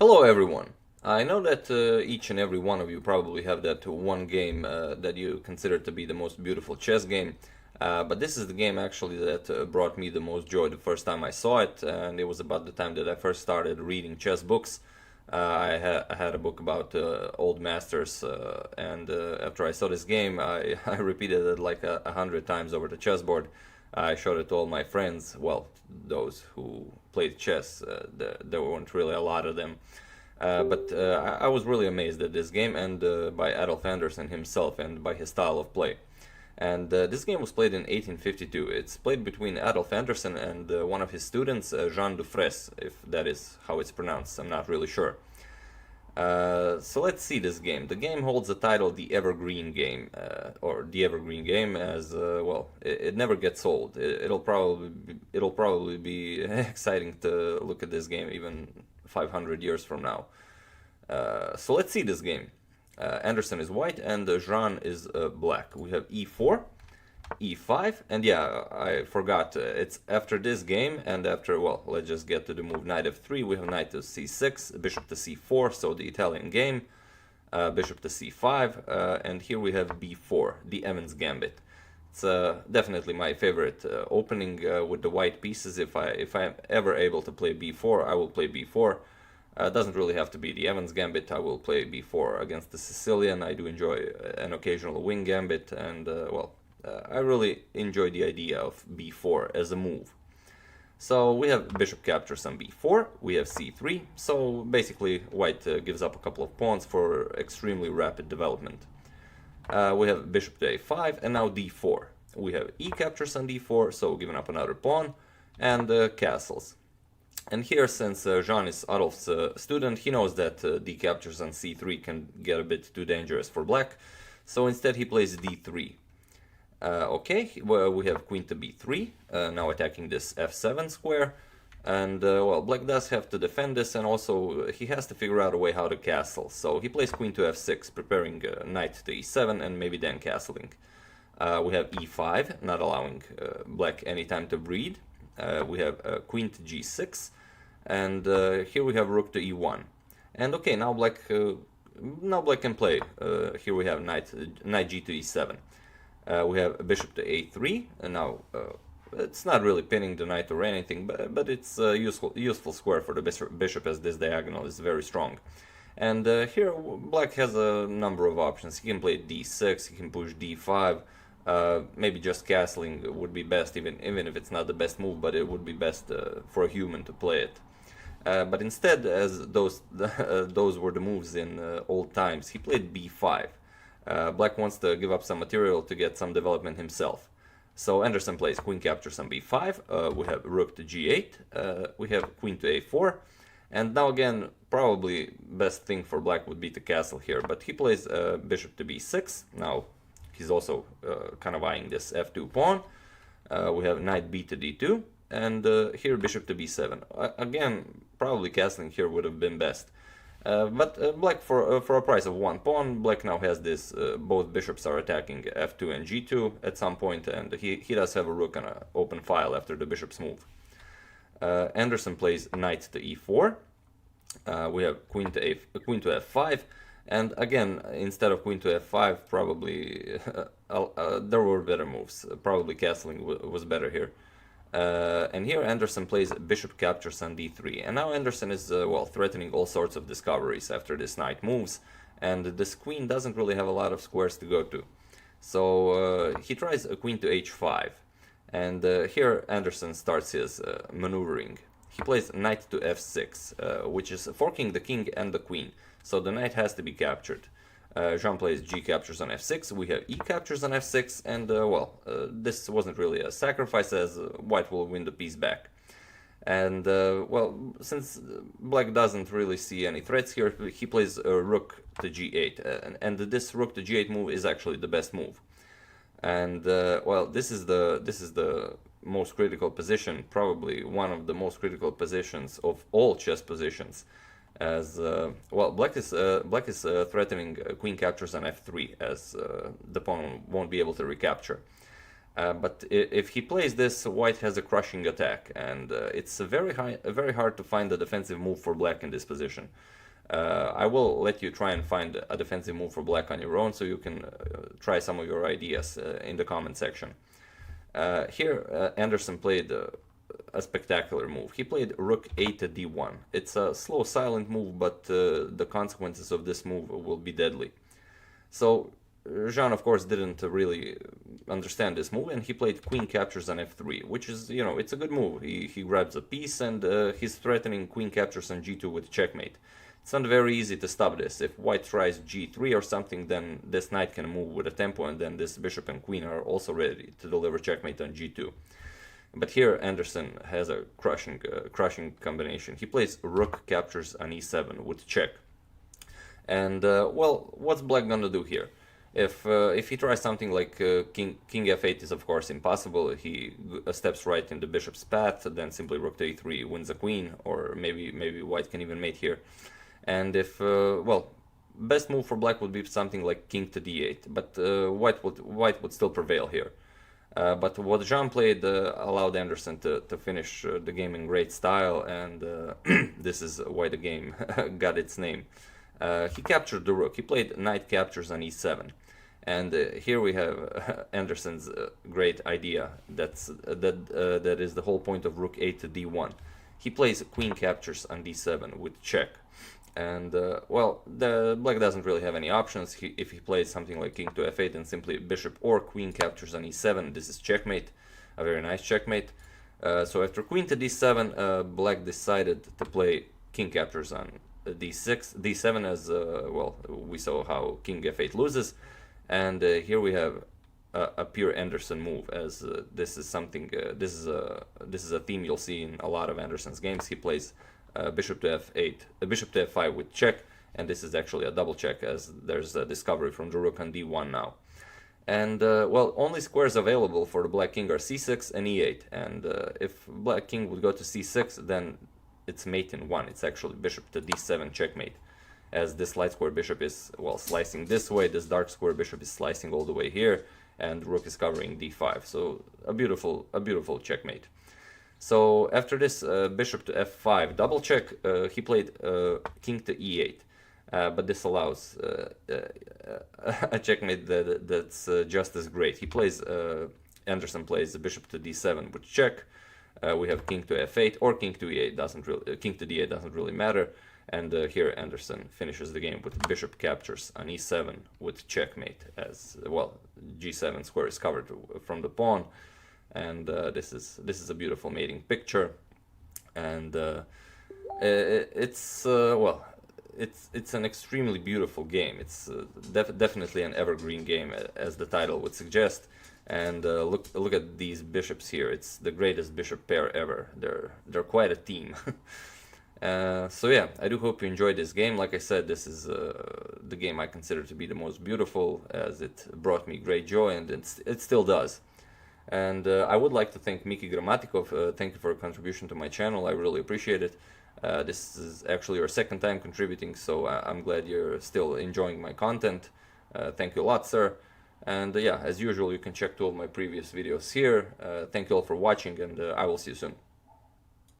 Hello everyone! I know that each and every one of you probably have that one game that you consider to be the most beautiful chess game, but this is the game actually that brought me the most joy the first time I saw it, and it was about the time that I first started reading chess books. I had a book about old masters, and after I saw this game, I repeated it like 100 times over the chessboard. I showed it to all my friends, well, those who played chess. There weren't really a lot of them. But I was really amazed at this game and by Adolf Anderssen himself and by his style of play. And this game was played in 1852. It's played between Adolf Anderssen and one of his students, Jean Dufresne, if that is how it's pronounced. I'm not really sure. So let's see this game. The game holds the title The Evergreen Game, or The Evergreen Game, as well. It never gets old. It'll probably be exciting to look at this game even 500 years from now. So let's see this game. Anderssen is white and Jean is black. We have e4, e5, and yeah, I forgot. It's after this game and after, well, let's just get to the move knight f3. We have knight to c6, bishop to c4, so the Italian game, bishop to c5, and here we have b4, the Evans gambit. It's definitely my favorite opening with the white pieces. If I'm ever able to play b4, I will play b4. Doesn't really have to be the Evans gambit. I will play b4 against the Sicilian. I do enjoy an occasional wing gambit, and I really enjoy the idea of b4 as a move. So we have bishop captures on b4, we have c3, so basically white gives up a couple of pawns for extremely rapid development. We have bishop to a5, and now d4. We have e captures on d4, so giving up another pawn, and castles. And here, since Jean is Adolf's student, he knows that d captures on c3 can get a bit too dangerous for black, so instead he plays d3. Okay, well, we have queen to b3, now attacking this f7 square, and well, black does have to defend this, and also he has to figure out a way how to castle. So he plays queen to f6, preparing knight to e7, and maybe then castling. We have e5, not allowing black any time to breed. We have queen to g6, and here we have rook to e1. And okay, now black can play. Here we have knight g to e7. We have bishop to a3, and now it's not really pinning the knight or anything, but it's a useful square for the bishop, as this diagonal is very strong. And here black has a number of options. He can play d6, he can push d5, maybe just castling would be best, even if it's not the best move, but it would be best for a human to play it. But instead, as those were the moves in old times, he played b5. Black wants to give up some material to get some development himself. So Anderssen plays queen captures on b5, we have rook to g8, we have queen to a4, and now again, probably best thing for black would be to castle here, but he plays bishop to b6. Now he's also kind of eyeing this f2 pawn. We have knight b to d2, and here bishop to b7. Again, probably castling here would have been best. But black, for a price of one pawn, black now has this, both bishops are attacking f2 and g2 at some point, and he does have a rook on an open file after the bishop's move. Anderssen plays knight to e4, we have queen to f5, and again, instead of queen to f5, probably there were better moves. Probably castling was better here. And here Anderssen plays bishop captures on d3, and now Anderssen is well, threatening all sorts of discoveries after this knight moves, and this queen doesn't really have a lot of squares to go to. So he tries a queen to h5, and here Anderssen starts his maneuvering. He plays knight to f6, which is forking the king and the queen, so the knight has to be captured. Jean plays g captures on f6, we have e captures on f6, and well, this wasn't really a sacrifice, as white will win the piece back. And well, since black doesn't really see any threats here, he plays rook to g8, and this rook to g8 move is actually the best move. And well, this is the most critical position, probably one of the most critical positions of all chess positions. As well, black is threatening queen captures on f3, as the pawn won't be able to recapture. But if he plays this, white has a crushing attack, and it's very hard to find a defensive move for black in this position. I will let you try and find a defensive move for black on your own, so you can try some of your ideas in the comment section. Here, Anderssen played a spectacular move. He played rook a to d1. It's a slow, silent move, but the consequences of this move will be deadly. So Jean, of course, didn't really understand this move, and he played queen captures on f3, which is, it's a good move. He grabs a piece, and he's threatening queen captures on g2 with checkmate. It's not very easy to stop this. If white tries g3 or something, then this knight can move with a tempo, and then this bishop and queen are also ready to deliver checkmate on g2. But here Anderssen has a crushing combination. He plays rook captures on e7 with check. And well, what's black gonna do here? If he tries something like king f8 is of course impossible. He steps right in the bishop's path, then simply rook to e3 wins a queen, or maybe white can even mate here. And if well, best move for black would be something like king to d8, but white would still prevail here. But what Jean played allowed Anderssen to finish the game in great style, and this is why the game got its name. He captured the rook. He played knight captures on e7. And here we have Anderssen's great idea. That is the whole point of rook a to d1. He plays queen captures on d7 with check. And well, the black doesn't really have any options. If he plays something like king to f8, then simply bishop or queen captures on e7. This is checkmate, a very nice checkmate. So after queen to d7, black decided to play king captures on d7, as well, we saw how king f8 loses. And here we have a pure Anderssen move, as this is something this is a theme you'll see in a lot of Anderssen's games. He plays bishop to f8, bishop to f5 with check, and this is actually a double check, as there's a discovery from the rook on d1 now. And well, only squares available for the black king are c6 and e8, and if black king would go to c6, then it's mate in 1. It's actually bishop to d7 checkmate, as this light square bishop is, well, slicing this way, this dark square bishop is slicing all the way here, and rook is covering d5. So a beautiful checkmate. So after this bishop to f5 double check, he played king to e8, but this allows a checkmate that's just as great. He plays Anderssen plays the bishop to d7 with check. We have king to f8 or king to e8 king to d8 doesn't really matter. And here Anderssen finishes the game with bishop captures on e7 with checkmate, as well g7 square is covered from the pawn. And this is a beautiful mating picture, and it's well, it's an extremely beautiful game. It's definitely an evergreen game, as the title would suggest. And look at these bishops here. It's the greatest bishop pair ever. They're quite a team. So yeah, I do hope you enjoyed this game. Like I said, this is the game I consider to be the most beautiful, as it brought me great joy, and it still does. And I would like to thank Miki Gramatikov. Thank you for your contribution to my channel. I really appreciate it. This is actually your second time contributing, so I'm glad you're still enjoying my content. Thank you a lot, sir. And yeah, as usual, you can check all of my previous videos here. Thank you all for watching, and I will see you soon.